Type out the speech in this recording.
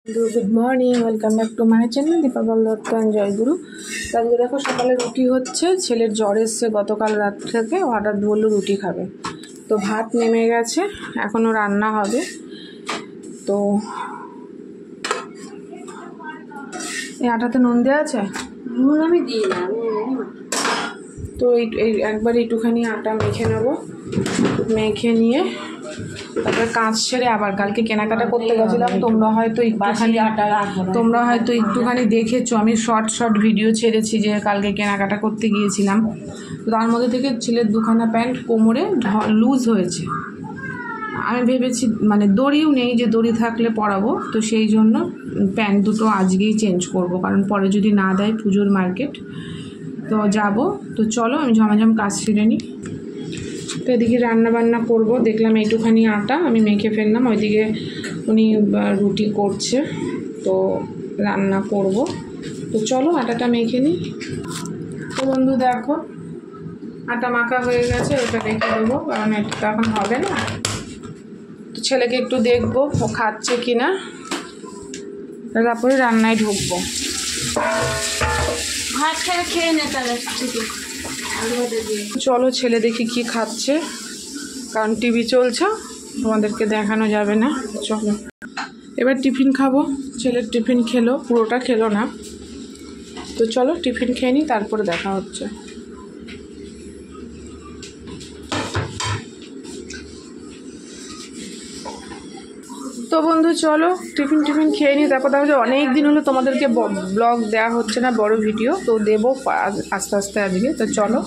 Good morning, welcome back to my channel Dipabal Dutta and Joyguru. আজকে দেখো সকালে রুটি হচ্ছে। ছেলের জ্বর এসছে গতকাল রাত থেকে, হঠাৎ বললো রুটি খাবে। তো ভাত নেমে গেছে, এখনও রান্না হবে। তো এই আটাতে নুন দেওয়া আছে? নুন আমি দিই না। তো এই একবার একটুখানি আটা মেখে নেবো, মেখে নিয়ে তারপরে কাজ সেরে আবার কালকে কেনাকাটা করতে গেছিলাম। তোমরা হয়তো একটুখানি দেখেছো, আমি শর্ট ভিডিও ছেড়েছি যে কালকে কেনাকাটা করতে গিয়েছিলাম। তো তার মধ্যে থেকে ছেলের দুখানা প্যান্ট কোমরে লুজ হয়েছে। আমি ভেবেছি মানে দড়িও নেই, যে দড়ি থাকলে পরাবো। তো সেই জন্য প্যান্ট দুটো আজকেই চেঞ্জ করব, কারণ পরে যদি না দেয় পুজোর মার্কেট তো যাব। তো চলো আমি ঝমাঝম কাজ সেরে নিই। তো এদিকে রান্নাবান্না করব। দেখলাম একটুখানি আটা আমি মেখে ফেললাম, ওইদিকে উনি রুটি করছে, তো রান্না করব। তো চলো আটাটা মেখে নিই। তো বন্ধু দেখো আটা মাখা হয়ে গেছে, এটা রেখে দেবো, কারণ এটা তো এখন হবে না। তো ছেলেকে একটু দেখবো ও খাচ্ছে কি না, তারপরে রান্নায় ঢুকবো। ভাত খেয়ে নে তাহলে। চলো ছেলে দেখি কি খাচ্ছে, কারণ টিভি চলছে, তোমাদেরকে দেখানো যাবে না। চলো এবার টিফিন খাবো। ছেলের টিফিন খেলো, পুরোটা খেলো না। তো চলো টিফিন খেয়ে নিই, তারপরে দেখা হচ্ছে। তো বন্ধু চলো টিফিন খেয়ে নিই, তারপর দেখা যায়। অনেক দিন হলো তোমাদেরকে ব্লগ দেওয়া হচ্ছে না, বড় ভিডিও তো দেবো আস্তে আস্তে আজকে। তো চলো।